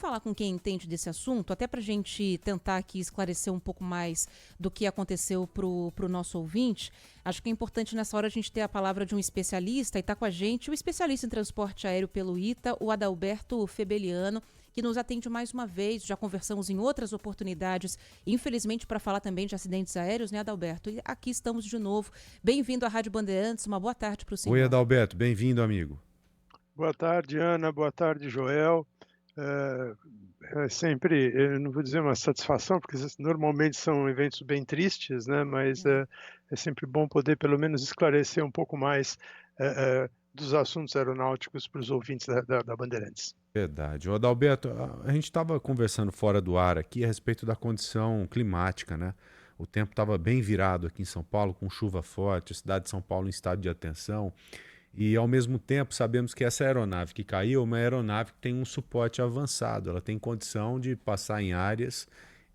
falar com quem entende desse assunto, até para a gente tentar aqui esclarecer um pouco mais do que aconteceu para o nosso ouvinte. Acho que é importante nessa hora a gente ter a palavra de um especialista, e está com a gente o especialista em transporte aéreo pelo ITA, o Adalberto Febeliano, que nos atende mais uma vez. Já conversamos em outras oportunidades, infelizmente para falar também de acidentes aéreos, né, Adalberto? E aqui estamos de novo. Bem-vindo à Rádio Bandeirantes, uma boa tarde para o senhor. Oi, Adalberto, bem-vindo, amigo. Boa tarde, Ana. Boa tarde, Joel. É sempre, eu não vou dizer uma satisfação, porque normalmente são eventos bem tristes, né? Mas é sempre bom poder, pelo menos, esclarecer um pouco mais dos assuntos aeronáuticos para os ouvintes da Bandeirantes. Verdade. Ô, Adalberto, a gente estava conversando fora do ar aqui a respeito da condição climática, né? O tempo estava bem virado aqui em São Paulo, com chuva forte, a cidade de São Paulo em estado de atenção. E, ao mesmo tempo, sabemos que essa aeronave que caiu é uma aeronave que tem um suporte avançado. Ela tem condição de passar em áreas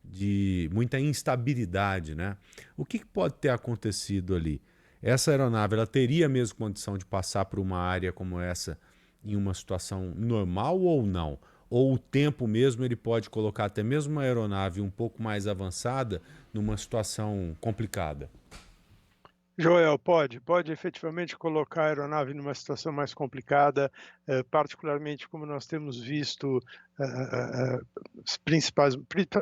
de muita instabilidade, né? O que pode ter acontecido ali? Essa aeronave, ela teria mesmo condição de passar por uma área como essa em uma situação normal ou não? Ou o tempo mesmo ele pode colocar até mesmo uma aeronave um pouco mais avançada numa situação complicada? Joel, pode efetivamente colocar a aeronave numa situação mais complicada, particularmente como nós temos visto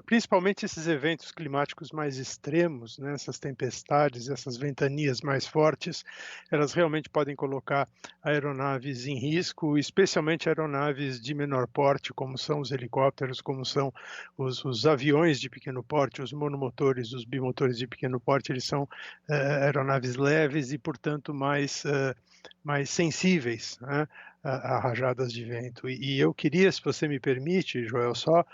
principalmente esses eventos climáticos mais extremos, né, essas tempestades, essas ventanias mais fortes, elas realmente podem colocar aeronaves em risco, especialmente aeronaves de menor porte, como são os helicópteros, como são os aviões de pequeno porte, os monomotores, os bimotores de pequeno porte, eles são aeronaves leves e, portanto, mais sensíveis, né, a rajadas de vento. E eu queria, se você me permite, Joel, só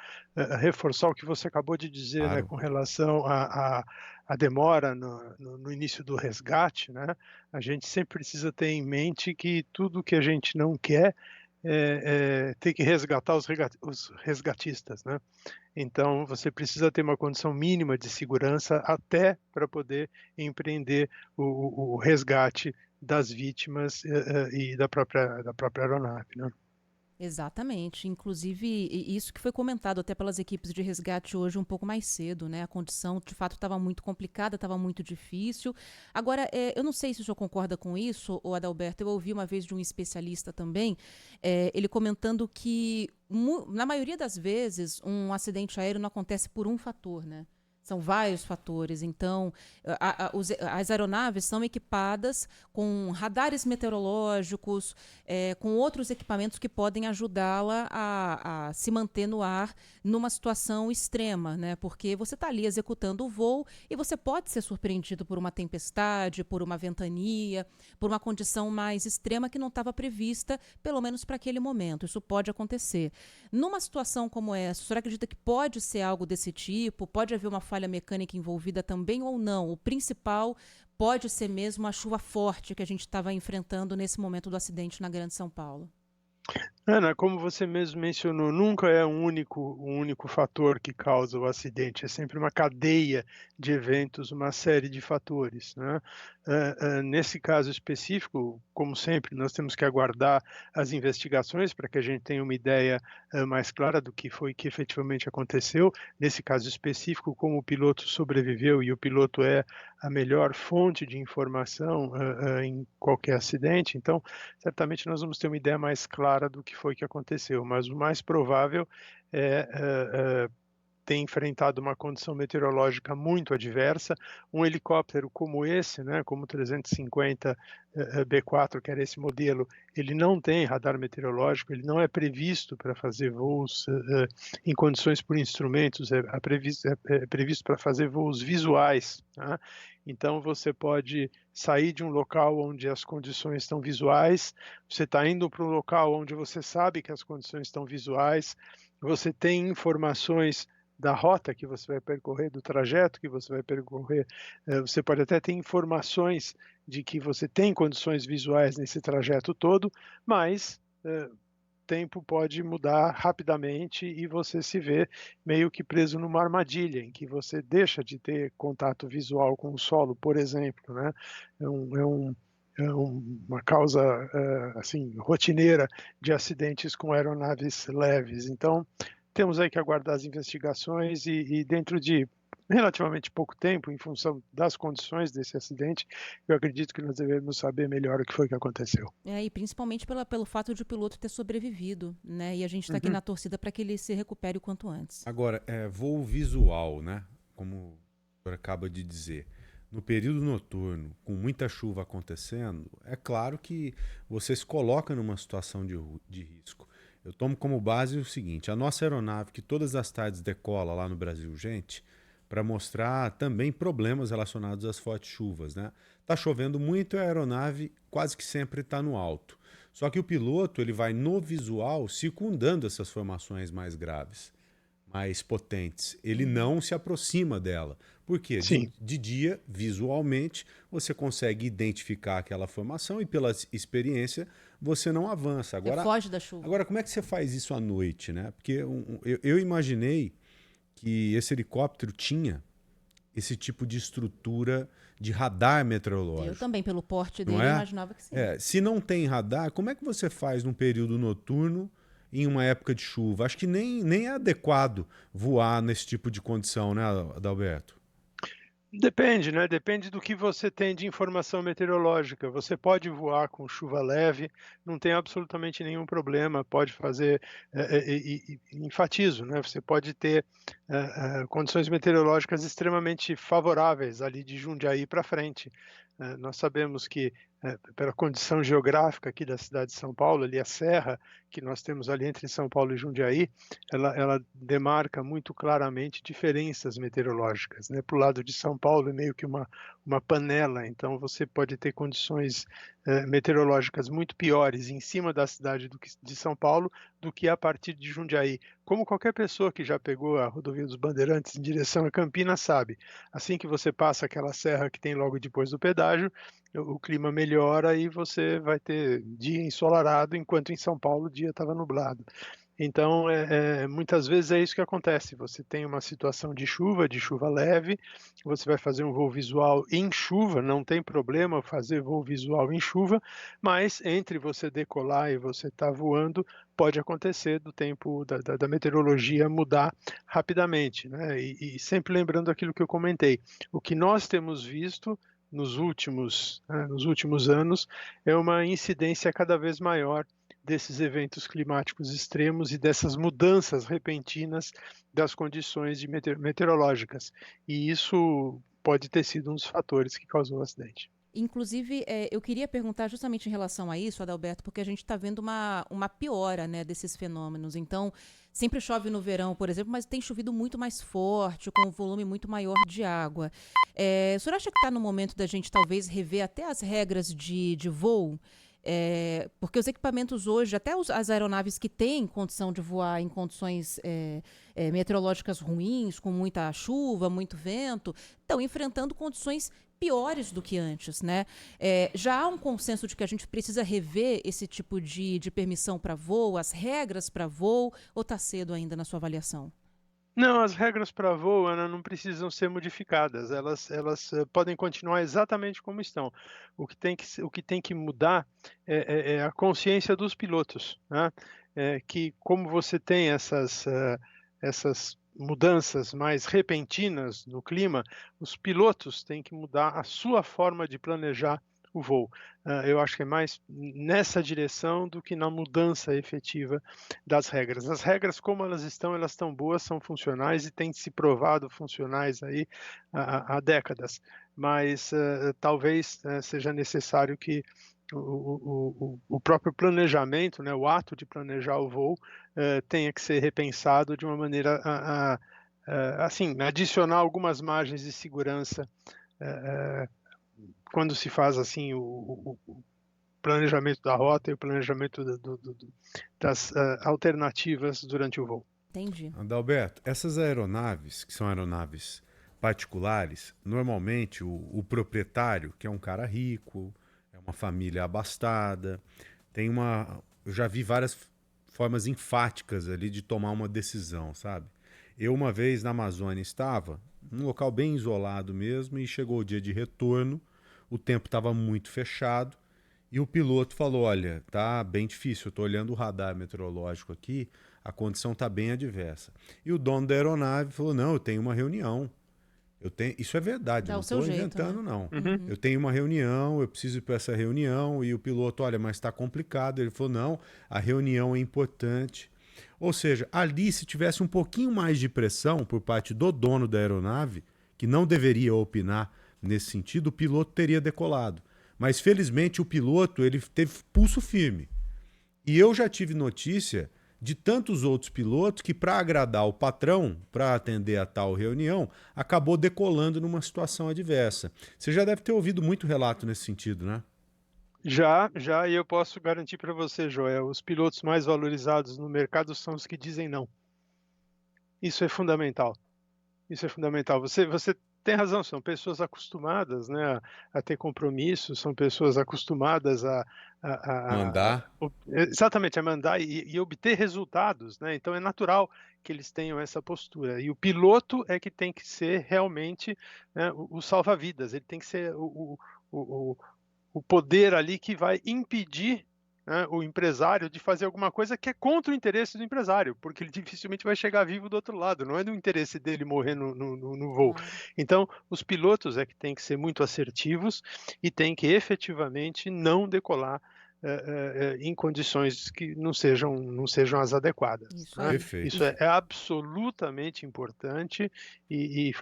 reforçar o que você acabou de dizer, né, Claro. com relação à demora no início do resgate, né? A gente sempre precisa ter em mente que tudo que a gente não quer ter que resgatar os resgatistas, né? Então, você precisa ter uma condição mínima de segurança até para poder empreender o resgate das vítimas e da própria aeronave, né? Exatamente. Inclusive, isso que foi comentado até pelas equipes de resgate hoje um pouco mais cedo, né? A condição, de fato, estava muito complicada, estava muito difícil. Agora, eu não sei se o senhor concorda com isso, ô Adalberto, eu ouvi uma vez de um especialista também, ele comentando que, na maioria das vezes, um acidente aéreo não acontece por um fator, né? São vários fatores. Então, as aeronaves são equipadas com radares meteorológicos, com outros equipamentos que podem ajudá-la a se manter no ar numa situação extrema, né? Porque você está ali executando o voo e você pode ser surpreendido por uma tempestade, por uma ventania, por uma condição mais extrema que não estava prevista, pelo menos para aquele momento. Isso pode acontecer. Numa situação como essa, o senhor acredita que pode ser algo desse tipo? Pode haver uma falha mecânica envolvida também ou não? O principal pode ser mesmo a chuva forte que a gente estava enfrentando nesse momento do acidente na Grande São Paulo. Ana, como você mesmo mencionou, nunca é um único fator que causa o acidente, é sempre uma cadeia de eventos, uma série de fatores, né? Nesse caso específico, como sempre, nós temos que aguardar as investigações para que a gente tenha uma ideia mais clara do que foi que efetivamente aconteceu. Nesse caso específico, como o piloto sobreviveu e o piloto é a melhor fonte de informação em qualquer acidente, então certamente nós vamos ter uma ideia mais clara do que foi que aconteceu, mas o mais provável é ter enfrentado uma condição meteorológica muito adversa. Um helicóptero como esse, né, como o 350 B4, que era esse modelo, ele não tem radar meteorológico, ele não é previsto para fazer voos em condições por instrumentos, é previsto para fazer voos visuais, né? Então você pode sair de um local onde as condições estão visuais, você está indo para um local onde você sabe que as condições estão visuais, você tem informações da rota que você vai percorrer, do trajeto que você vai percorrer, você pode até ter informações de que você tem condições visuais nesse trajeto todo, mas o tempo pode mudar rapidamente e você se vê meio que preso numa armadilha, em que você deixa de ter contato visual com o solo, por exemplo, né? É uma causa assim rotineira de acidentes com aeronaves leves. Então, temos aí que aguardar as investigações e dentro de relativamente pouco tempo, em função das condições desse acidente, eu acredito que nós devemos saber melhor o que foi que aconteceu. E principalmente pelo fato de o piloto ter sobrevivido, né? E a gente está aqui Uhum. na torcida para que ele se recupere o quanto antes. Agora, voo visual, né? Como o senhor acaba de dizer. No período noturno, com muita chuva acontecendo, é claro que você se coloca numa situação de risco. Eu tomo como base o seguinte: a nossa aeronave, que todas as tardes decola lá no Brasil, gente, para mostrar também problemas relacionados às fortes chuvas, né? Tá chovendo muito e a aeronave quase que sempre está no alto. Só que o piloto ele vai no visual circundando essas formações mais graves, mais potentes. Ele não se aproxima dela. Por quê? Sim. De dia, visualmente, você consegue identificar aquela formação e pela experiência você não avança. Foge da chuva. Agora, como é que você faz isso à noite, né? Porque eu imaginei que esse helicóptero tinha esse tipo de estrutura de radar meteorológico. Eu também, pelo porte não dele, é? imaginava que sim. Se não tem radar, como é que você faz num período noturno em uma época de chuva? Acho que nem é adequado voar nesse tipo de condição, né, Adalberto? Depende, né? Depende do que você tem de informação meteorológica. Você pode voar com chuva leve, não tem absolutamente nenhum problema. Pode fazer, enfatizo, né? Você pode ter condições meteorológicas extremamente favoráveis ali de Jundiaí para frente. Nós sabemos que, pela condição geográfica aqui da cidade de São Paulo, ali a serra que nós temos ali entre São Paulo e Jundiaí, ela demarca muito claramente diferenças meteorológicas, né? Para o lado de São Paulo é meio que uma panela, então você pode ter condições meteorológicas muito piores em cima da cidade de São Paulo do que a partir de Jundiaí. Como qualquer pessoa que já pegou a rodovia dos Bandeirantes em direção a Campinas sabe, assim que você passa aquela serra que tem logo depois do pedágio, o clima melhora e você vai ter dia ensolarado, enquanto em São Paulo o dia estava nublado. Então, muitas vezes é isso que acontece. Você tem uma situação de chuva leve, você vai fazer um voo visual em chuva, não tem problema fazer voo visual em chuva, mas entre você decolar e você estar voando, pode acontecer do tempo da meteorologia mudar rapidamente, né? E sempre lembrando aquilo que eu comentei, o que nós temos visto nos últimos anos é uma incidência cada vez maior desses eventos climáticos extremos e dessas mudanças repentinas das condições meteorológicas. E isso pode ter sido um dos fatores que causou o acidente. Inclusive, eu queria perguntar justamente em relação a isso, Adalberto, porque a gente está vendo uma piora, né, desses fenômenos. Então, sempre chove no verão, por exemplo, mas tem chovido muito mais forte, com um volume muito maior de água. O senhor acha que está no momento da gente talvez rever até as regras de voo? Porque os equipamentos hoje, até as aeronaves que têm condição de voar em condições meteorológicas ruins, com muita chuva, muito vento, estão enfrentando condições piores do que antes, né? Já há um consenso de que a gente precisa rever esse tipo de permissão para voo, as regras para voo, ou está cedo ainda na sua avaliação? Não, as regras para voo, Ana, não precisam ser modificadas. Elas podem continuar exatamente como estão. O que tem que mudar é a consciência dos pilotos, né? Que como você tem essas mudanças mais repentinas no clima, os pilotos têm que mudar a sua forma de planejar o voo. Eu acho que é mais nessa direção do que na mudança efetiva das regras. As regras, como elas estão boas, são funcionais e têm se provado funcionais aí há décadas. Mas talvez seja necessário que o próprio planejamento, né, o ato de planejar o voo, tenha que ser repensado de uma maneira assim, adicionar algumas margens de segurança quando se faz assim o planejamento da rota e o planejamento das alternativas durante o voo. Entendi. Adalberto, essas aeronaves, que são aeronaves particulares, normalmente o proprietário, que é um cara rico, é uma família abastada, tem uma. Eu já vi várias formas enfáticas ali de tomar uma decisão, sabe? Eu, uma vez na Amazônia, estava num local bem isolado mesmo, e chegou o dia de retorno, o tempo estava muito fechado, e o piloto falou: olha, tá bem difícil, eu estou olhando o radar meteorológico aqui, a condição está bem adversa. E o dono da aeronave falou, não, eu tenho uma reunião. Isso é verdade, Dá não o seu estou jeito, inventando, né? não. Uhum. Eu tenho uma reunião, eu preciso ir para essa reunião, e o piloto, olha, mas está complicado. Ele falou, não, a reunião é importante. Ou seja, ali, se tivesse um pouquinho mais de pressão por parte do dono da aeronave, que não deveria opinar nesse sentido, o piloto teria decolado. Mas, felizmente, o piloto ele teve pulso firme. E eu já tive notícia de tantos outros pilotos que, para agradar o patrão, para atender a tal reunião, acabou decolando numa situação adversa. Você já deve ter ouvido muito relato nesse sentido, né? Já, e eu posso garantir para você, Joel, os pilotos mais valorizados no mercado são os que dizem não. Isso é fundamental. Isso é fundamental. Você tem razão, são pessoas acostumadas, né, a ter compromissos, são pessoas acostumadas Mandar. exatamente, a mandar e obter resultados, né? Então é natural que eles tenham essa postura. E o piloto é que tem que ser realmente, né, o salva-vidas, ele tem que ser o poder ali que vai impedir, né, o empresário de fazer alguma coisa que é contra o interesse do empresário, porque ele dificilmente vai chegar vivo do outro lado, não é do interesse dele morrer no voo. Claro. Então, os pilotos é que têm que ser muito assertivos e têm que efetivamente não decolar em condições que não sejam as adequadas. Isso Né? aí. Perfeito. Isso é absolutamente importante e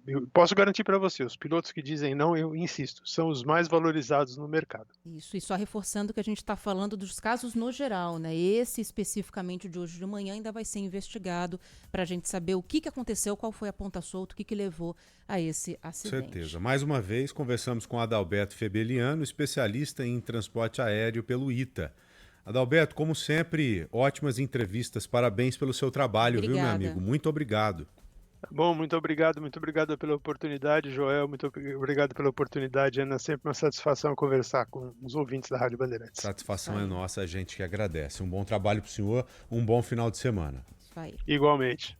eu posso garantir para você, os pilotos que dizem não, eu insisto, são os mais valorizados no mercado. Isso, e só reforçando que a gente está falando dos casos no geral, né? Esse especificamente de hoje de manhã ainda vai ser investigado para a gente saber o que aconteceu, qual foi a ponta solta, o que levou a esse acidente. Certeza. Mais uma vez, conversamos com Adalberto Febeliano, especialista em transporte aéreo pelo ITA. Adalberto, como sempre, ótimas entrevistas. Parabéns pelo seu trabalho, viu, meu Obrigada. amigo? Muito obrigado. Bom, muito obrigado pela oportunidade, Joel, muito obrigado pela oportunidade, Ana, sempre uma satisfação conversar com os ouvintes da Rádio Bandeirantes. Satisfação Isso é aí. nossa, a gente que agradece. Um bom trabalho para o senhor, um bom final de semana. Isso aí. Igualmente.